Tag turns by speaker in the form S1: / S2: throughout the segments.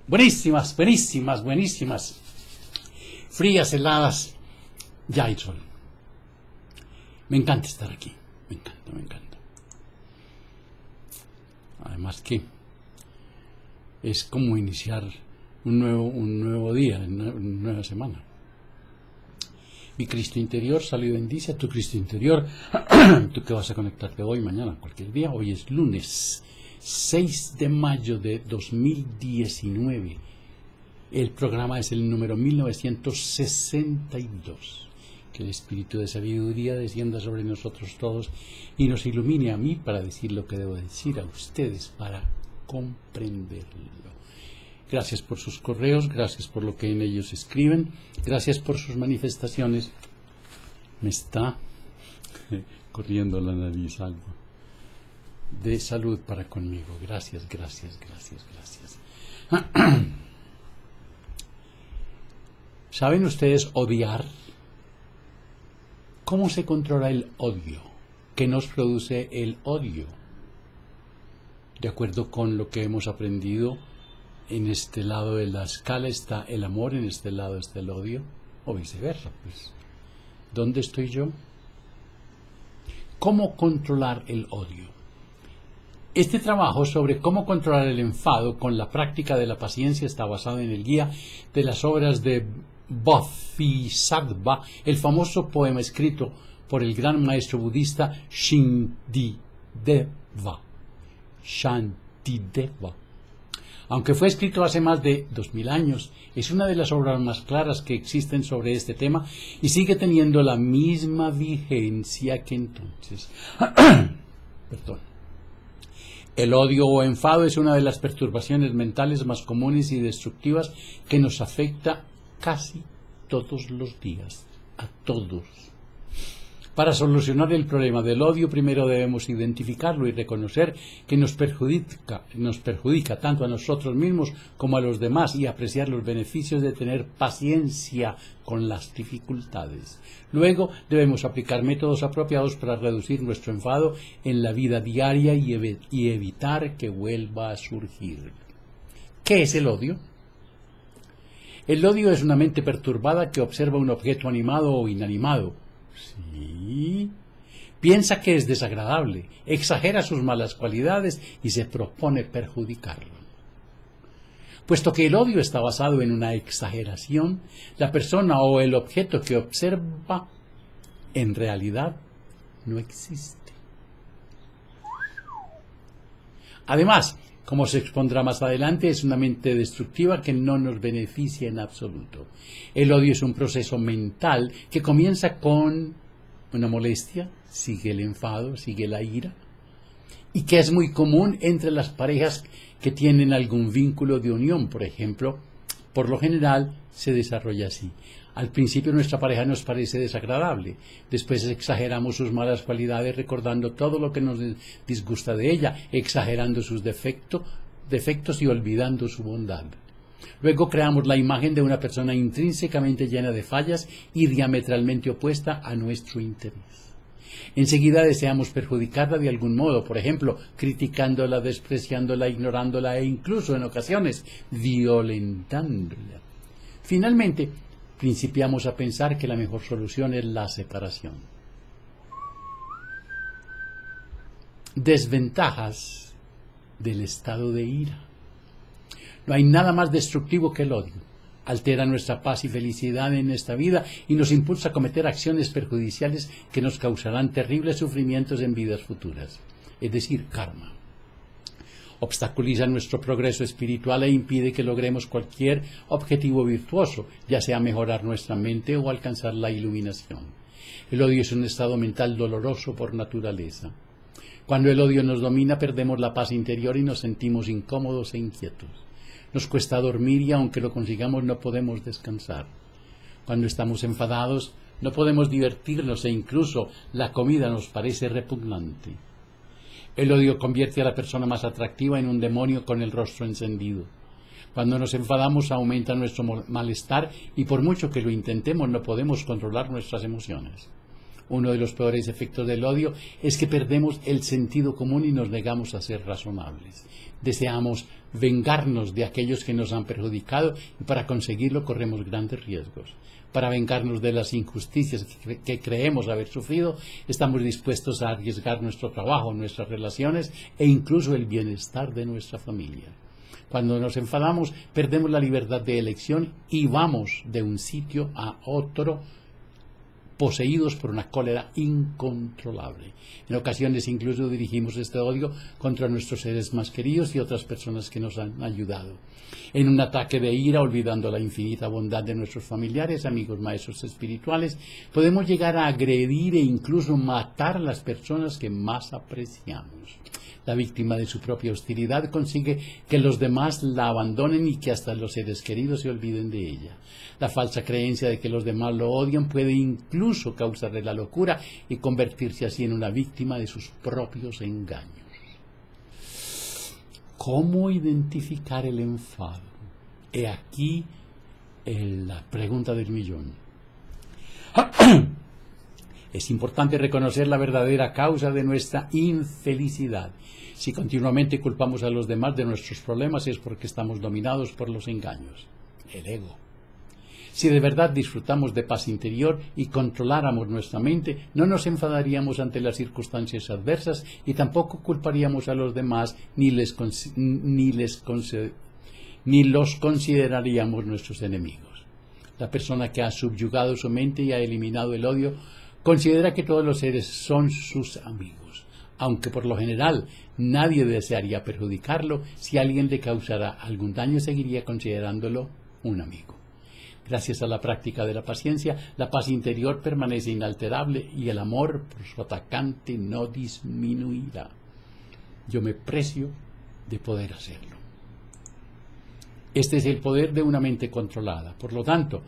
S1: Buenísimas, buenísimas, buenísimas. Frías, heladas, ya hay sol. Me encanta estar aquí, me encanta, me encanta. Además que es como iniciar un nuevo día, una nueva semana. Mi Cristo interior, salud y bendice a tu Cristo interior. Tú que vas a conectarte hoy, mañana, cualquier día. Hoy es lunes 6 de mayo de 2019. El programa es el número 1962. Que el espíritu de sabiduría descienda sobre nosotros todos y nos ilumine a mí para decir lo que debo decir, a ustedes para comprenderlo. Gracias por sus correos, gracias por lo que en ellos escriben, gracias por sus manifestaciones. Me está corriendo la nariz algo de salud para conmigo. Gracias, gracias, gracias, gracias. ¿Saben ustedes odiar? ¿Cómo se controla el odio? ¿Qué nos produce el odio? De acuerdo con lo que hemos aprendido, en este lado de la escala está el amor, en este lado está el odio, o viceversa, pues. ¿Dónde estoy yo? ¿Cómo controlar el odio? Este trabajo sobre cómo controlar el enfado con la práctica de la paciencia está basado en el guía de las obras de Bodhisattva, el famoso poema escrito por el gran maestro budista Shantideva. Aunque fue escrito hace más de 2000 años, es una de las obras más claras que existen sobre este tema y sigue teniendo la misma vigencia que entonces. Perdón. El odio o enfado es una de las perturbaciones mentales más comunes y destructivas que nos afecta casi todos los días, a todos. Para solucionar el problema del odio, primero debemos identificarlo y reconocer que nos perjudica tanto a nosotros mismos como a los demás y apreciar los beneficios de tener paciencia con las dificultades. Luego debemos aplicar métodos apropiados para reducir nuestro enfado en la vida diaria y evitar que vuelva a surgir. ¿Qué es el odio? El odio es una mente perturbada que observa un objeto animado o inanimado. Sí. Piensa que es desagradable, exagera sus malas cualidades y se propone perjudicarlo. Puesto que el odio está basado en una exageración, la persona o el objeto que observa en realidad no existe. Además, como se expondrá más adelante, es una mente destructiva que no nos beneficia en absoluto. El odio es un proceso mental que comienza con una molestia, sigue el enfado, sigue la ira, y que es muy común entre las parejas que tienen algún vínculo de unión. Por ejemplo, por lo general se desarrolla así. Al principio nuestra pareja nos parece desagradable, después exageramos sus malas cualidades recordando todo lo que nos disgusta de ella, exagerando sus defectos y olvidando su bondad. Luego creamos la imagen de una persona intrínsecamente llena de fallas y diametralmente opuesta a nuestro interés. Enseguida deseamos perjudicarla de algún modo, por ejemplo, criticándola, despreciándola, ignorándola e incluso en ocasiones violentándola. Finalmente, principiamos a pensar que la mejor solución es la separación. Desventajas del estado de ira. No hay nada más destructivo que el odio. Altera nuestra paz y felicidad en esta vida y nos impulsa a cometer acciones perjudiciales que nos causarán terribles sufrimientos en vidas futuras, es decir, karma. Obstaculiza nuestro progreso espiritual e impide que logremos cualquier objetivo virtuoso, ya sea mejorar nuestra mente o alcanzar la iluminación. El odio es un estado mental doloroso por naturaleza. Cuando el odio nos domina, perdemos la paz interior y nos sentimos incómodos e inquietos. Nos cuesta dormir y aunque lo consigamos no podemos descansar. Cuando estamos enfadados, no podemos divertirnos e incluso la comida nos parece repugnante. El odio convierte a la persona más atractiva en un demonio con el rostro encendido. Cuando nos enfadamos aumenta nuestro malestar y por mucho que lo intentemos no podemos controlar nuestras emociones. Uno de los peores efectos del odio es que perdemos el sentido común y nos negamos a ser razonables. Deseamos vengarnos de aquellos que nos han perjudicado y para conseguirlo corremos grandes riesgos. Para vengarnos de las injusticias que creemos haber sufrido, estamos dispuestos a arriesgar nuestro trabajo, nuestras relaciones e incluso el bienestar de nuestra familia. Cuando nos enfadamos, perdemos la libertad de elección y vamos de un sitio a otro poseídos por una cólera incontrolable. En ocasiones incluso dirigimos este odio contra nuestros seres más queridos y otras personas que nos han ayudado. En un ataque de ira, olvidando la infinita bondad de nuestros familiares, amigos, maestros espirituales, podemos llegar a agredir e incluso matar a las personas que más apreciamos. La víctima de su propia hostilidad consigue que los demás la abandonen y que hasta los seres queridos se olviden de ella. La falsa creencia de que los demás lo odian puede incluso causarle la locura y convertirse así en una víctima de sus propios engaños. ¿Cómo identificar el enfado? He aquí la pregunta del millón. Es importante reconocer la verdadera causa de nuestra infelicidad. Si continuamente culpamos a los demás de nuestros problemas es porque estamos dominados por los engaños, el ego. Si de verdad disfrutamos de paz interior y controláramos nuestra mente, no nos enfadaríamos ante las circunstancias adversas y tampoco culparíamos a los demás ni los consideraríamos nuestros enemigos. La persona que ha subyugado su mente y ha eliminado el odio considera que todos los seres son sus amigos, aunque por lo general nadie desearía perjudicarlo. Si alguien le causara algún daño, seguiría considerándolo un amigo. Gracias a la práctica de la paciencia, la paz interior permanece inalterable y el amor por su atacante no disminuirá. Yo me precio de poder hacerlo. Este es el poder de una mente controlada. Por lo tanto,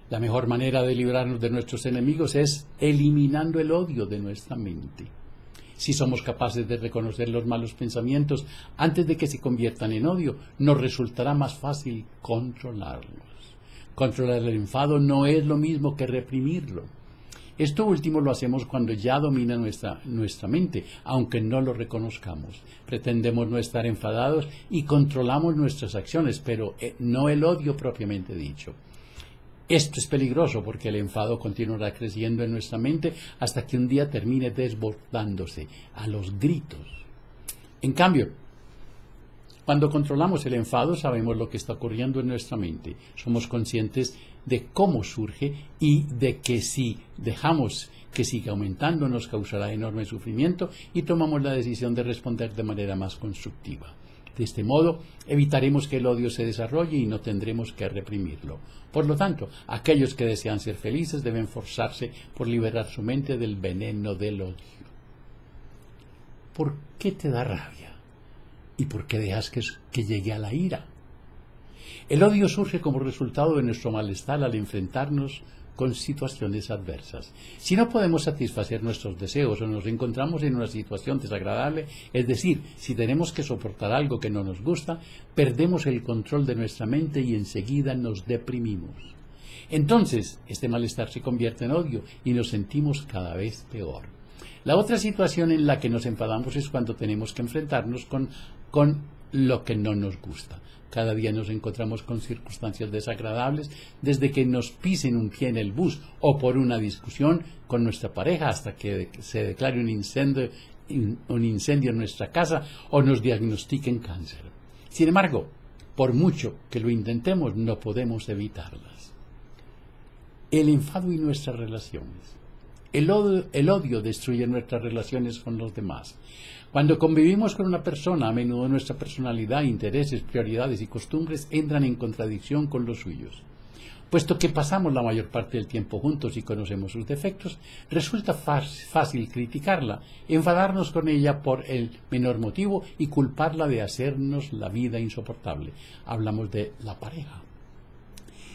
S1: la mejor manera de librarnos de nuestros enemigos es eliminando el odio de nuestra mente. Si somos capaces de reconocer los malos pensamientos antes de que se conviertan en odio, nos resultará más fácil controlarlos. Controlar el enfado no es lo mismo que reprimirlo. Esto último lo hacemos cuando ya domina nuestra mente, aunque no lo reconozcamos. Pretendemos no estar enfadados y controlamos nuestras acciones, pero no el odio propiamente dicho. Esto es peligroso porque el enfado continuará creciendo en nuestra mente hasta que un día termine desbordándose a los gritos. En cambio, cuando controlamos el enfado, sabemos lo que está ocurriendo en nuestra mente. Somos conscientes de cómo surge y de que si dejamos que siga aumentando nos causará enorme sufrimiento y tomamos la decisión de responder de manera más constructiva. De este modo, evitaremos que el odio se desarrolle y no tendremos que reprimirlo. Por lo tanto, aquellos que desean ser felices deben forzarse por liberar su mente del veneno del odio. ¿Por qué te da rabia? ¿Y por qué dejas que llegue a la ira? El odio surge como resultado de nuestro malestar al enfrentarnos con situaciones adversas. Si no podemos satisfacer nuestros deseos o nos encontramos en una situación desagradable, es decir, si tenemos que soportar algo que no nos gusta, perdemos el control de nuestra mente y enseguida nos deprimimos. Entonces, este malestar se convierte en odio y nos sentimos cada vez peor. La otra situación en la que nos enfadamos es cuando tenemos que enfrentarnos con lo que no nos gusta. Cada día nos encontramos con circunstancias desagradables, desde que nos pisen un pie en el bus o por una discusión con nuestra pareja hasta que se declare un incendio en nuestra casa o nos diagnostiquen cáncer. Sin embargo, por mucho que lo intentemos, no podemos evitarlas. El enfado y nuestras relaciones. El odio destruye nuestras relaciones con los demás. Cuando convivimos con una persona, a menudo nuestra personalidad, intereses, prioridades y costumbres entran en contradicción con los suyos. Puesto que pasamos la mayor parte del tiempo juntos y conocemos sus defectos, resulta fácil criticarla, enfadarnos con ella por el menor motivo y culparla de hacernos la vida insoportable. Hablamos de la pareja.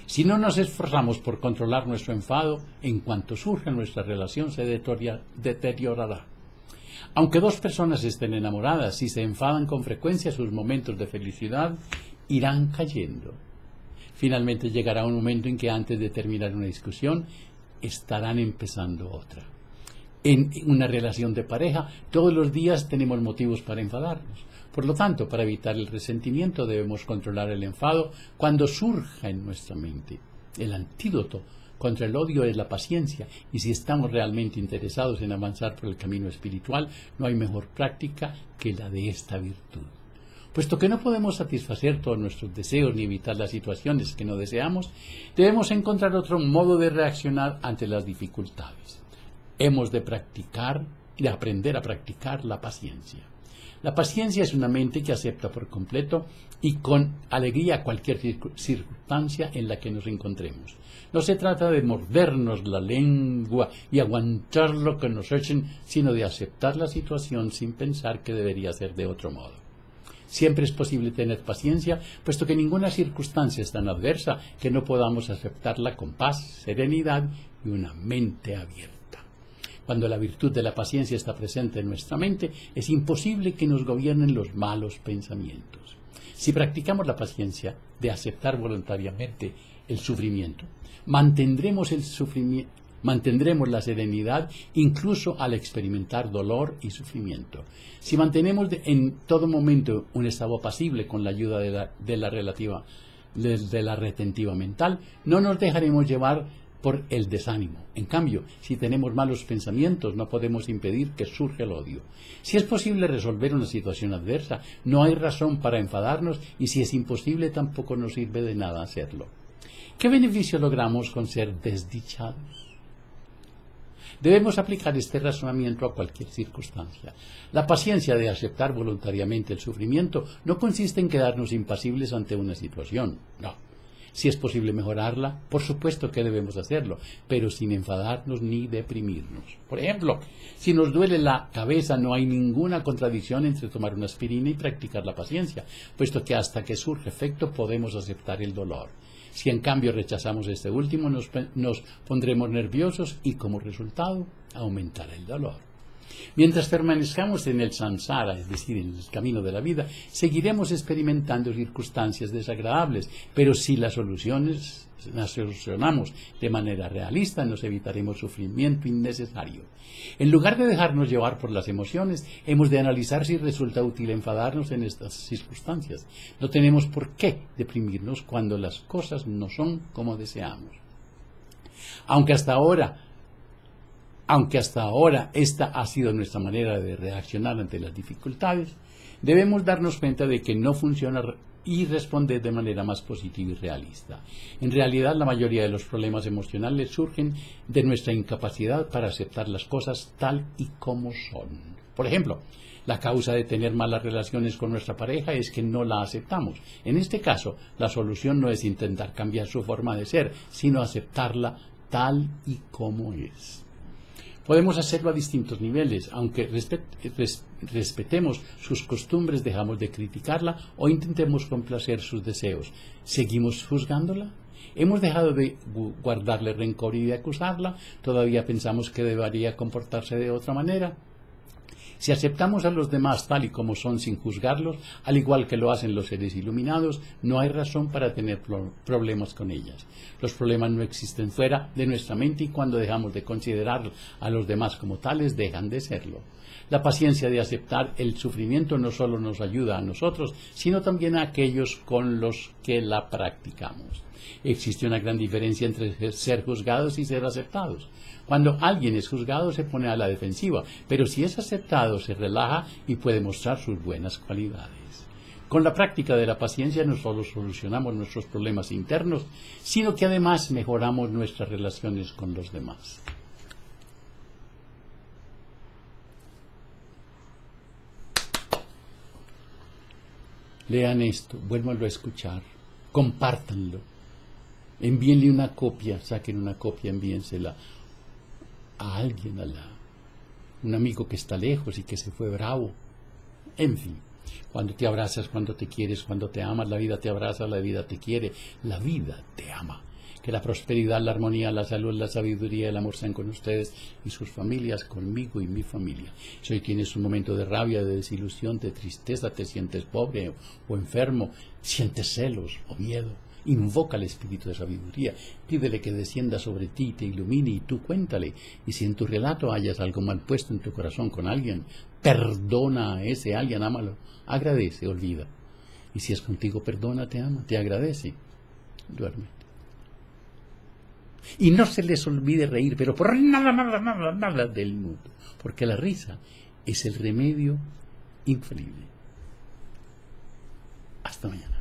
S1: Si no nos esforzamos por controlar nuestro enfado, en cuanto surja nuestra relación se deteriorará. Aunque dos personas estén enamoradas, si se enfadan con frecuencia, sus momentos de felicidad irán cayendo. Finalmente llegará un momento en que antes de terminar una discusión, estarán empezando otra. En una relación de pareja, todos los días tenemos motivos para enfadarnos. Por lo tanto, para evitar el resentimiento debemos controlar el enfado cuando surja en nuestra mente. El antídoto contra el odio es la paciencia, y si estamos realmente interesados en avanzar por el camino espiritual, no hay mejor práctica que la de esta virtud. Puesto que no podemos satisfacer todos nuestros deseos ni evitar las situaciones que no deseamos, debemos encontrar otro modo de reaccionar ante las dificultades. Hemos de aprender a practicar la paciencia. La paciencia es una mente que acepta por completo y con alegría cualquier circunstancia en la que nos encontremos. No se trata de mordernos la lengua y aguantar lo que nos echen, sino de aceptar la situación sin pensar que debería ser de otro modo. Siempre es posible tener paciencia, puesto que ninguna circunstancia es tan adversa que no podamos aceptarla con paz, serenidad y una mente abierta. Cuando la virtud de la paciencia está presente en nuestra mente, es imposible que nos gobiernen los malos pensamientos. Si practicamos la paciencia de aceptar voluntariamente el sufrimiento, mantendremos la serenidad incluso al experimentar dolor y sufrimiento. Si mantenemos en todo momento un estado apacible con la ayuda de la retentiva mental, no nos dejaremos llevar por el desánimo. En cambio, si tenemos malos pensamientos, no podemos impedir que surja el odio. Si es posible resolver una situación adversa, no hay razón para enfadarnos, y si es imposible, tampoco nos sirve de nada hacerlo. ¿Qué beneficio logramos con ser desdichados? Debemos aplicar este razonamiento a cualquier circunstancia. La paciencia de aceptar voluntariamente el sufrimiento no consiste en quedarnos impasibles ante una situación, no. Si es posible mejorarla, por supuesto que debemos hacerlo, pero sin enfadarnos ni deprimirnos. Por ejemplo, si nos duele la cabeza, no hay ninguna contradicción entre tomar una aspirina y practicar la paciencia, puesto que hasta que surge efecto podemos aceptar el dolor. Si en cambio rechazamos este último, nos pondremos nerviosos y como resultado aumentará el dolor. Mientras permanezcamos en el samsara, es decir, en el camino de la vida, seguiremos experimentando circunstancias desagradables, pero si las solucionamos de manera realista, nos evitaremos sufrimiento innecesario. En lugar de dejarnos llevar por las emociones, hemos de analizar si resulta útil enfadarnos en estas circunstancias. No tenemos por qué deprimirnos cuando las cosas no son como deseamos. Aunque hasta ahora esta ha sido nuestra manera de reaccionar ante las dificultades, debemos darnos cuenta de que no funciona y responder de manera más positiva y realista. En realidad, la mayoría de los problemas emocionales surgen de nuestra incapacidad para aceptar las cosas tal y como son. Por ejemplo, la causa de tener malas relaciones con nuestra pareja es que no la aceptamos. En este caso, la solución no es intentar cambiar su forma de ser, sino aceptarla tal y como es. Podemos hacerlo a distintos niveles, aunque respetemos sus costumbres, dejamos de criticarla o intentemos complacer sus deseos. ¿Seguimos juzgándola? ¿Hemos dejado de guardarle rencor y de acusarla? ¿Todavía pensamos que debería comportarse de otra manera? Si aceptamos a los demás tal y como son sin juzgarlos, al igual que lo hacen los seres iluminados, no hay razón para tener problemas con ellas. Los problemas no existen fuera de nuestra mente y cuando dejamos de considerar a los demás como tales, dejan de serlo. La paciencia de aceptar el sufrimiento no solo nos ayuda a nosotros, sino también a aquellos con los que la practicamos. Existe una gran diferencia entre ser juzgados y ser aceptados. Cuando alguien es juzgado se pone a la defensiva, pero si es aceptado se relaja y puede mostrar sus buenas cualidades. Con la práctica de la paciencia no solo solucionamos nuestros problemas internos, sino que además mejoramos nuestras relaciones con los demás. Lean esto, vuélvanlo a escuchar, compártanlo, envíenle una copia, saquen una copia, envíensela a alguien, un amigo que está lejos y que se fue bravo. En fin, cuando te abrazas, cuando te quieres, cuando te amas, la vida te abraza, la vida te quiere, la vida te ama. Que la prosperidad, la armonía, la salud, la sabiduría y el amor sean con ustedes y sus familias, conmigo y mi familia. Si hoy tienes un momento de rabia, de desilusión, de tristeza, te sientes pobre o enfermo, sientes celos o miedo, Invoca al espíritu de sabiduría, pídele que descienda sobre ti, te ilumine y tú cuéntale. Y si en tu relato hayas algo mal puesto en tu corazón con alguien, perdona a ese alguien, ámalo, agradece, olvida. Y si es contigo, perdona, te ama, te agradece, duerme. Y no se les olvide reír, pero por nada del mundo, porque la risa es el remedio infalible. Hasta mañana.